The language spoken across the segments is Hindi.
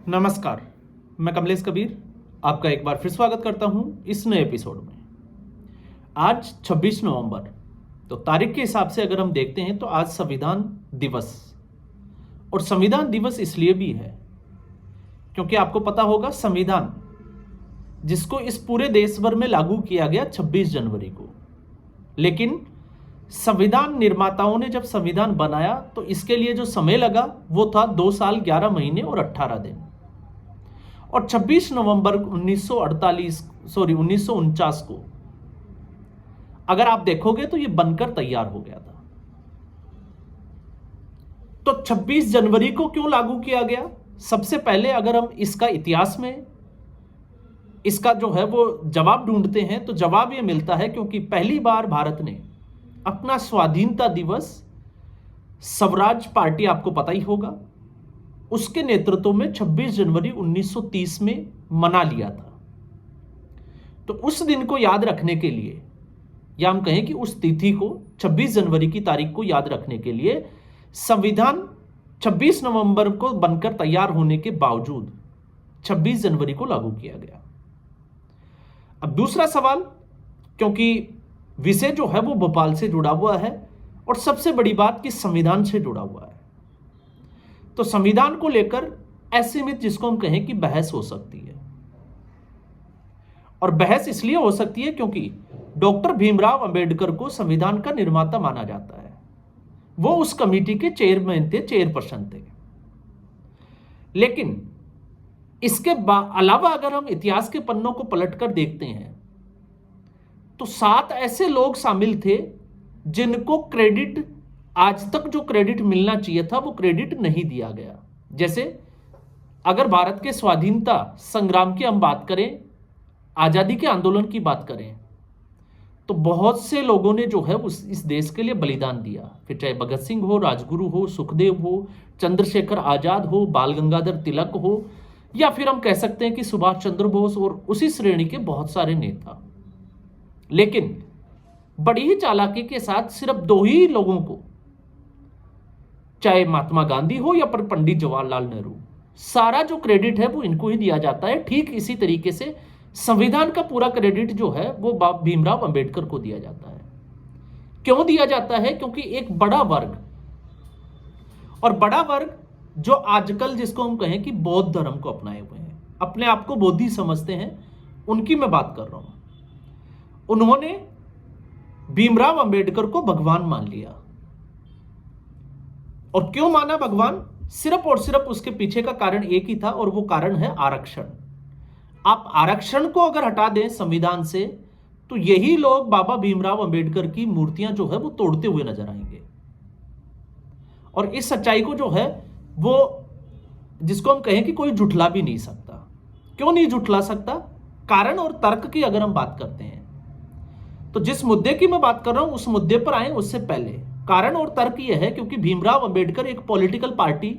नमस्कार, मैं कमलेश कबीर आपका एक बार फिर स्वागत करता हूं इस नए एपिसोड में। आज 26 नवंबर, तो तारीख के हिसाब से अगर हम देखते हैं तो आज संविधान दिवस। और संविधान दिवस इसलिए भी है क्योंकि आपको पता होगा संविधान जिसको इस पूरे देश भर में लागू किया गया 26 जनवरी को। लेकिन संविधान निर्माताओं ने जब संविधान बनाया तो इसके लिए जो समय लगा वो था 2 साल 11 महीने और 18 दिन। और 26 नवंबर 1949 को अगर आप देखोगे तो ये बनकर तैयार हो गया था। तो 26 जनवरी को क्यों लागू किया गया? सबसे पहले अगर हम इसका इतिहास में इसका जो है वो जवाब ढूंढते हैं तो जवाब ये मिलता है क्योंकि पहली बार भारत ने अपना स्वाधीनता दिवस स्वराज पार्टी, आपको पता ही होगा, उसके नेतृत्व में 26 जनवरी 1930 में मना लिया था। तो उस दिन को याद रखने के लिए, या हम कहें कि उस तिथि को 26 जनवरी की तारीख को याद रखने के लिए संविधान 26 नवंबर को बनकर तैयार होने के बावजूद 26 जनवरी को लागू किया गया। अब दूसरा सवाल, क्योंकि विषय जो है वो भोपाल से जुड़ा हुआ है और सबसे बड़ी बात कि संविधान से जुड़ा हुआ है, तो संविधान को लेकर ऐसे में जिसको हम कहें कि बहस हो सकती है। और बहस इसलिए हो सकती है क्योंकि डॉक्टर भीमराव अंबेडकर को संविधान का निर्माता माना जाता है। वो उस कमेटी के चेयरमैन थे, चेयरपर्सन थे। लेकिन इसके अलावा अगर हम इतिहास के पन्नों को पलटकर देखते हैं तो 7 ऐसे लोग शामिल थे जिनको क्रेडिट, आज तक जो क्रेडिट मिलना चाहिए था वो क्रेडिट नहीं दिया गया। जैसे अगर भारत के स्वाधीनता संग्राम की हम बात करें, आजादी के आंदोलन की बात करें, तो बहुत से लोगों ने जो है इस देश के लिए बलिदान दिया। फिर चाहे भगत सिंह हो, राजगुरु हो, सुखदेव हो, चंद्रशेखर आजाद हो, बाल गंगाधर तिलक हो, या फिर हम कह सकते हैं कि सुभाष चंद्र बोस और उसी श्रेणी के बहुत सारे नेता। लेकिन बड़ी ही चालाकी के साथ सिर्फ 2 ही लोगों को, चाहे महात्मा गांधी हो या पर पंडित जवाहरलाल नेहरू, सारा जो क्रेडिट है वो इनको ही दिया जाता है। ठीक इसी तरीके से संविधान का पूरा क्रेडिट जो है वो भीमराव अंबेडकर को दिया जाता है। क्यों दिया जाता है? क्योंकि एक बड़ा वर्ग, और बड़ा वर्ग जो आजकल जिसको हम कहें कि बौद्ध धर्म को अपनाए हुए हैं, अपने आप को बोधी समझते हैं, उनकी मैं बात कर रहा हूं। उन्होंने भीमराव अंबेडकर को भगवान मान लिया। और क्यों माना भगवान? सिर्फ और सिर्फ उसके पीछे का कारण एक ही था, और वो कारण है आरक्षण। आप आरक्षण को अगर हटा दें संविधान से तो यही लोग बाबा भीमराव अंबेडकर की मूर्तियां जो है वो तोड़ते हुए नजर आएंगे। और इस सच्चाई को जो है वो, जिसको हम कहें कि कोई झुठला भी नहीं सकता। क्यों नहीं झुठला सकता? कारण और तर्क की अगर हम बात करते हैं तो जिस मुद्दे की मैं बात कर रहा हूं उस मुद्दे पर आए उससे पहले कारण और तर्क यह है क्योंकि भीमराव अंबेडकर एक पॉलिटिकल पार्टी,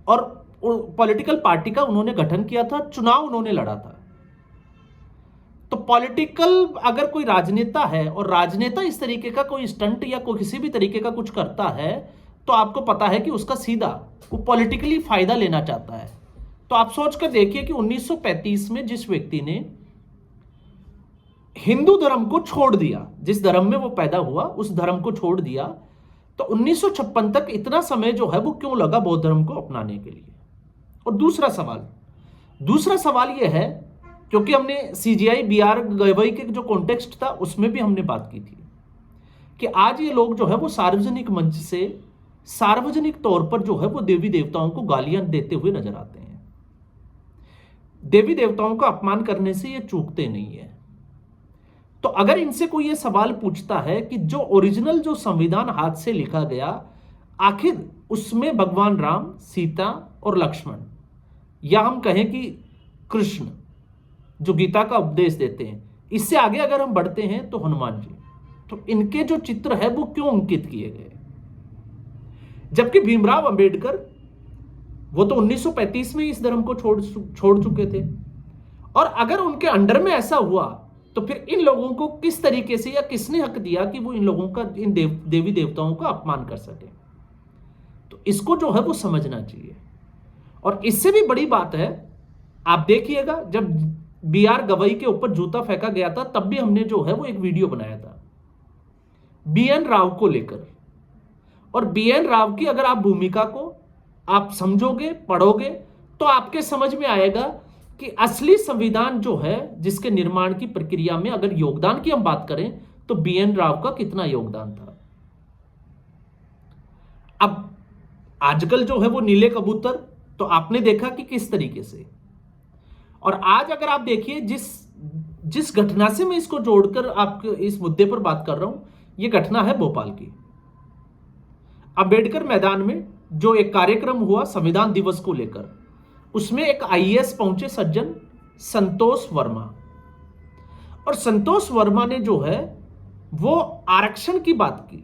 और पॉलिटिकल पार्टी का उन्होंने गठन किया था, चुनाव उन्होंने लड़ा था। तो पॉलिटिकल अगर कोई राजनेता है और राजनेता इस तरीके का कोई स्टंट या कोई किसी भी तरीके का कुछ करता है तो आपको पता है कि उसका सीधा वो पॉलिटिकली फायदा लेना चाहता है। तो आप सोचकर देखिए कि 1935 में जिस व्यक्ति ने हिंदू धर्म को छोड़ दिया, जिस धर्म में वो पैदा हुआ उस धर्म को छोड़ दिया, तो 1956 तक इतना समय जो है वो क्यों लगा बौद्ध धर्म को अपनाने के लिए? और दूसरा सवाल यह है, क्योंकि हमने CGI BR गवई के जो कॉन्टेक्स्ट था उसमें भी हमने बात की थी कि आज ये लोग जो है वो सार्वजनिक मंच से सार्वजनिक तौर पर जो है वो देवी देवताओं को गालियां देते हुए नजर आते हैं। देवी देवताओं का अपमान करने से ये चूकते नहीं है। तो अगर इनसे कोई ये सवाल पूछता है कि जो ओरिजिनल जो संविधान हाथ से लिखा गया, आखिर उसमें भगवान राम, सीता और लक्ष्मण, या हम कहें कि कृष्ण जो गीता का उपदेश देते हैं, इससे आगे अगर हम बढ़ते हैं तो हनुमान जी, तो इनके जो चित्र है वो क्यों अंकित किए गए? जबकि भीमराव अंबेडकर वो तो 1935 में इस धर्म को छोड़ चुके थे। और अगर उनके अंडर में ऐसा हुआ तो फिर इन लोगों को किस तरीके से या किसने हक दिया कि वो इन लोगों का, इन देवी देवताओं का अपमान कर सके? तो इसको जो है वो समझना चाहिए। और इससे भी बड़ी बात है, आप देखिएगा जब BR गवई के ऊपर जूता फेंका गया था तब भी हमने जो है वो एक वीडियो बनाया था BN राव को लेकर। और BN राव की अगर आप भूमिका को आप समझोगे, पढ़ोगे, तो आपके समझ में आएगा कि असली संविधान जो है जिसके निर्माण की प्रक्रिया में अगर योगदान की हम बात करें तो BN राव का कितना योगदान था। अब आजकल जो है वो नीले कबूतर तो आपने देखा कि किस तरीके से, और आज अगर आप देखिए जिस घटना से मैं इसको जोड़कर आपके इस मुद्दे पर बात कर रहा हूं, यह घटना है भोपाल की। अंबेडकर मैदान में जो एक कार्यक्रम हुआ संविधान दिवस को लेकर, उसमें एक IAS पहुंचे सज्जन संतोष वर्मा, और संतोष वर्मा ने जो है वो आरक्षण की बात की,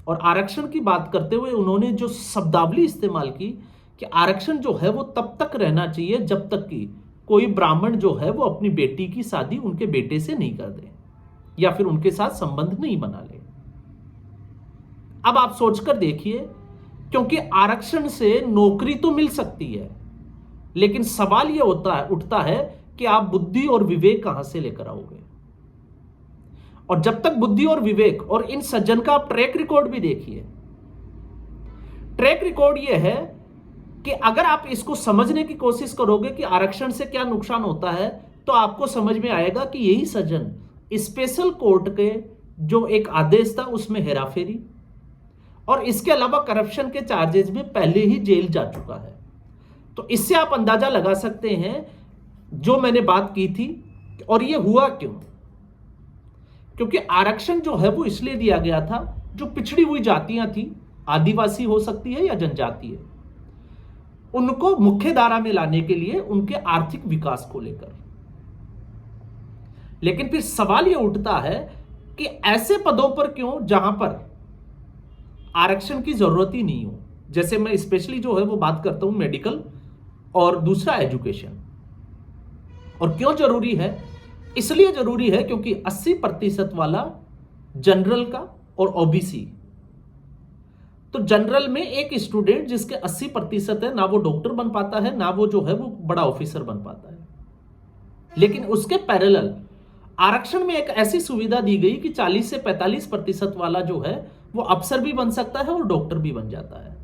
और आरक्षण की बात करते हुए उन्होंने जो शब्दावली इस्तेमाल की कि आरक्षण जो है वो तब तक रहना चाहिए जब तक कि कोई ब्राह्मण जो है वो अपनी बेटी की शादी उनके बेटे से नहीं कर दे या फिर उनके साथ संबंध नहीं बना ले। अब आप सोचकर देखिए, क्योंकि आरक्षण से नौकरी तो मिल सकती है, लेकिन सवाल यह उठता है कि आप बुद्धि और विवेक कहां से लेकर आओगे। और जब तक बुद्धि और विवेक, और इन सज्जन का आप ट्रैक रिकॉर्ड भी देखिए, ट्रैक रिकॉर्ड यह है कि अगर आप इसको समझने की कोशिश करोगे कि आरक्षण से क्या नुकसान होता है, तो आपको समझ में आएगा कि यही सज्जन स्पेशल कोर्ट के जो एक आदेश था उसमें हेराफेरी और इसके अलावा करप्शन के चार्जेस में पहले ही जेल जा चुका है। तो इससे आप अंदाजा लगा सकते हैं जो मैंने बात की थी। और यह हुआ क्यों? क्योंकि आरक्षण जो है वो इसलिए दिया गया था, जो पिछड़ी हुई जातियां थी, आदिवासी हो सकती है या जनजातीय, उनको मुख्य धारा में लाने के लिए, उनके आर्थिक विकास को लेकर। लेकिन फिर सवाल यह उठता है कि ऐसे पदों पर क्यों जहां पर आरक्षण की जरूरत ही नहीं हो, जैसे मैं स्पेशली जो है वो बात करता हूं मेडिकल और दूसरा एजुकेशन। और क्यों जरूरी है? इसलिए जरूरी है क्योंकि 80% वाला जनरल का और OBC। तो जनरल में एक स्टूडेंट जिसके 80% है, ना वो डॉक्टर बन पाता है, ना वो जो है वो बड़ा ऑफिसर बन पाता है। लेकिन उसके पैरेलल आरक्षण में एक ऐसी सुविधा दी गई कि 40 से 45% वाला जो है वो अफसर भी बन सकता है और डॉक्टर भी बन जाता है।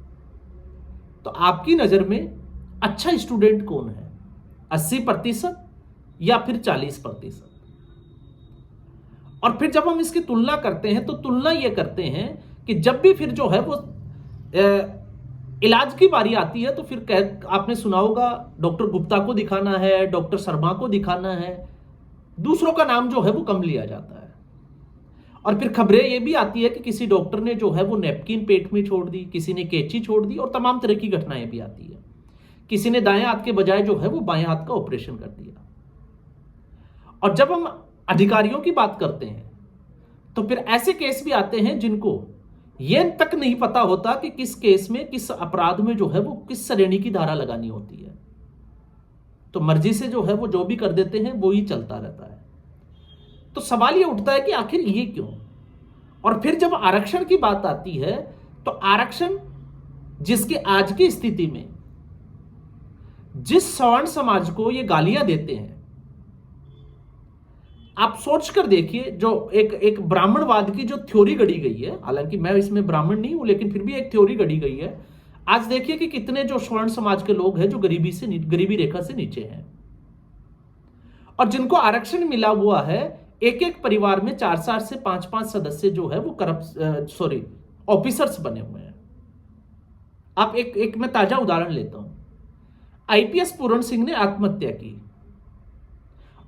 तो आपकी नजर में अच्छा स्टूडेंट कौन है, 80% या फिर 40%? और फिर जब हम इसकी तुलना करते हैं तो तुलना यह करते हैं कि जब भी फिर जो है वो इलाज की बारी आती है तो फिर आपने सुना होगा डॉक्टर गुप्ता को दिखाना है, डॉक्टर शर्मा को दिखाना है, दूसरों का नाम जो है वो कम लिया जाता है। और फिर खबरें ये भी आती है कि किसी डॉक्टर ने जो है वो नैपकिन पेट में छोड़ दी, किसी ने कैंची छोड़ दी, और तमाम तरह की घटनाएं भी आती है। किसी ने दाएं हाथ के बजाय जो है वो बाएं हाथ का ऑपरेशन कर दिया। और जब हम अधिकारियों की बात करते हैं तो फिर ऐसे केस भी आते हैं जिनको यह तक नहीं पता होता कि किस केस में, किस अपराध में जो है वो किस श्रेणी की धारा लगानी होती है। तो मर्जी से जो है वो जो भी कर देते हैं वो ही चलता रहता है। तो सवाल ये उठता है कि आखिर ये क्यों? और फिर जब आरक्षण की बात आती है तो आरक्षण जिसके आज की स्थिति में जिस सवर्ण समाज को ये गालियां देते हैं, आप सोच कर देखिए, जो एक ब्राह्मणवाद की जो थ्योरी गढ़ी गई है, हालांकि मैं इसमें ब्राह्मण नहीं हूं लेकिन फिर भी एक थ्योरी गढ़ी गई है। आज देखिए कि कितने जो स्वर्ण समाज के लोग हैं जो गरीबी रेखा से नीचे हैं, और जिनको आरक्षण मिला हुआ है, एक परिवार में 4 से 5 सदस्य जो है वो ऑफिसर्स बने हुए हैं। आप एक मैं ताजा उदाहरण लेता हूं। IPS पूरण सिंह ने आत्महत्या की,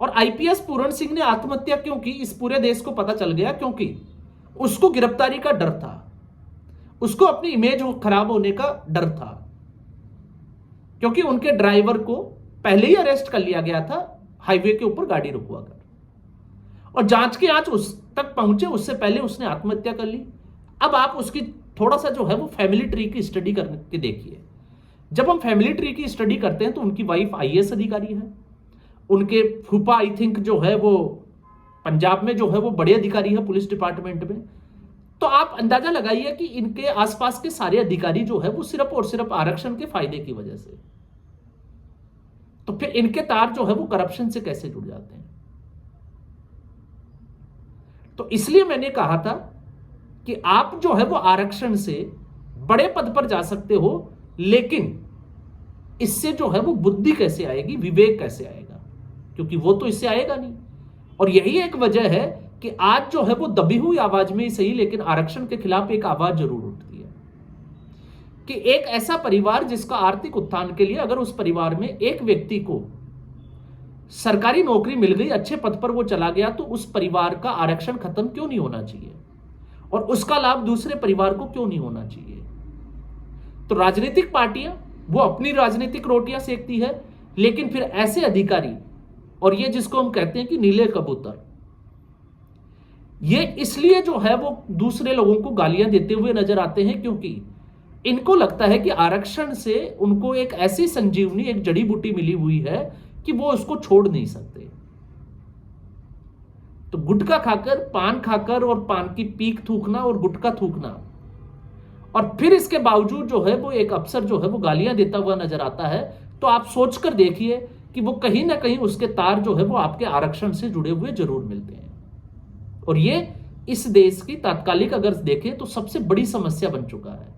और IPS पूरण सिंह ने आत्महत्या क्यों की इस पूरे देश को पता चल गया, क्योंकि उसको गिरफ्तारी का डर था, उसको अपनी इमेज खराब होने का डर था, क्योंकि उनके ड्राइवर को पहले ही अरेस्ट कर लिया गया था हाईवे के ऊपर गाड़ी रुकवा कर, और जांच की आंच उस तक पहुंचे उससे पहले उसने आत्महत्या कर ली। अब आप उसकी थोड़ा सा जो है वो फैमिली ट्री की स्टडी करके देखिए। जब हम फैमिली ट्री की स्टडी करते हैं तो उनकी वाइफ IAS अधिकारी है, उनके फूफा आई थिंक जो है वो पंजाब में जो है वो बड़े अधिकारी है पुलिस डिपार्टमेंट में। तो आप अंदाजा लगाइए कि इनके आसपास के सारे अधिकारी जो है वो सिर्फ और सिर्फ आरक्षण के फायदे की वजह से, फिर इनके तार जो है वो करप्शन से कैसे जुड़ जाते हैं? तो इसलिए मैंने कहा था कि आप जो है वो आरक्षण से बड़े पद पर जा सकते हो, लेकिन इससे जो है वो बुद्धि कैसे आएगी, विवेक कैसे आएगा? क्योंकि वो तो इससे आएगा नहीं। और यही एक वजह है कि आज जो है वो दबी हुई आवाज में ही सही, लेकिन आरक्षण के खिलाफ एक आवाज जरूर उठती है कि एक ऐसा परिवार जिसका आर्थिक उत्थान के लिए अगर उस परिवार में एक व्यक्ति को सरकारी नौकरी मिल गई, अच्छे पद पर वो चला गया, तो उस परिवार का आरक्षण खत्म क्यों नहीं होना चाहिए और उसका लाभ दूसरे परिवार को क्यों नहीं होना चाहिए? तो राजनीतिक पार्टियां वो अपनी राजनीतिक रोटियां सेकती है, लेकिन फिर ऐसे अधिकारी, और ये जिसको हम कहते हैं कि नीले कबूतर, ये इसलिए जो है वो दूसरे लोगों को गालियां देते हुए नजर आते हैं क्योंकि इनको लगता है कि आरक्षण से उनको एक ऐसी संजीवनी, एक जड़ी बूटी मिली हुई है कि वो उसको छोड़ नहीं सकते। तो गुटखा खाकर, पान खाकर और पान की पीक थूकना और गुटखा थूकना, और फिर इसके बावजूद जो है वो एक अफसर जो है वो गालियां देता हुआ नजर आता है, तो आप सोचकर देखिए कि वो कहीं ना कहीं उसके तार जो है वो आपके आरक्षण से जुड़े हुए जरूर मिलते हैं। और ये इस देश की तात्कालिक अगर देखें तो सबसे बड़ी समस्या बन चुका है।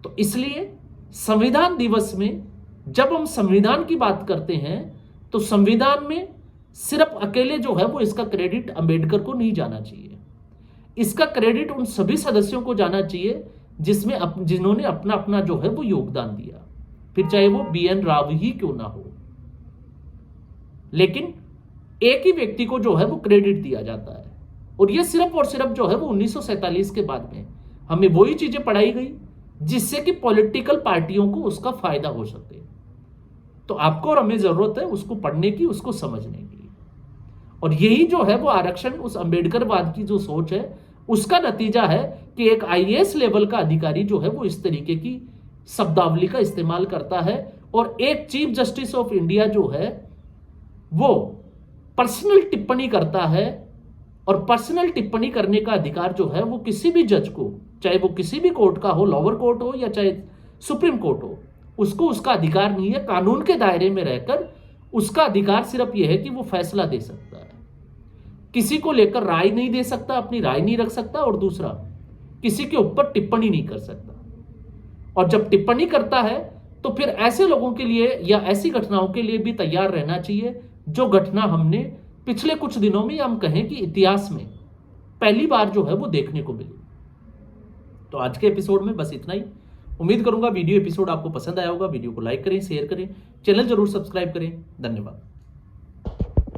तो इसलिए संविधान दिवस में जब हम संविधान की बात करते हैं तो संविधान में सिर्फ अकेले जो है वो इसका क्रेडिट अंबेडकर को नहीं जाना चाहिए, इसका क्रेडिट उन सभी सदस्यों को जाना चाहिए जिन्होंने अपना अपना जो है वो योगदान दिया, फिर चाहे वो BN राव ही क्यों ना हो। लेकिन एक ही व्यक्ति को जो है वो क्रेडिट दिया जाता है, और ये सिर्फ और सिर्फ जो है वो 1947 के बाद में हमें वही चीजें पढ़ाई गई जिससे कि पॉलिटिकल पार्टियों को उसका फायदा हो सके। तो आपको और हमें जरूरत है उसको पढ़ने की, उसको समझने की। और यही जो है वो आरक्षण, उस अंबेडकरवाद की जो सोच है, उसका नतीजा है कि एक IAS लेवल का अधिकारी जो है वो इस तरीके की शब्दावली का इस्तेमाल करता है, और एक चीफ जस्टिस ऑफ इंडिया जो है वो पर्सनल टिप्पणी करता है, और पर्सनल टिप्पणी करने का अधिकार जो है वो किसी भी जज को, चाहे वो किसी भी कोर्ट का हो, लोअर कोर्ट हो या चाहे सुप्रीम कोर्ट हो, उसको उसका अधिकार नहीं है। कानून के दायरे में रहकर उसका अधिकार सिर्फ यह है कि वो फैसला दे सकता है, किसी को लेकर राय नहीं दे सकता, अपनी राय नहीं रख सकता, और दूसरा किसी के ऊपर टिप्पणी नहीं कर सकता। और जब टिप्पणी करता है तो फिर ऐसे लोगों के लिए या ऐसी घटनाओं के लिए भी तैयार रहना चाहिए जो घटना हमने पिछले कुछ दिनों में, हम कहें कि इतिहास में पहली बार जो है वो देखने को मिली। तो आज के एपिसोड में बस इतना ही। उम्मीद करूंगा वीडियो एपिसोड आपको पसंद आया होगा। वीडियो को लाइक करें, शेयर करें, चैनल जरूर सब्सक्राइब करें। धन्यवाद।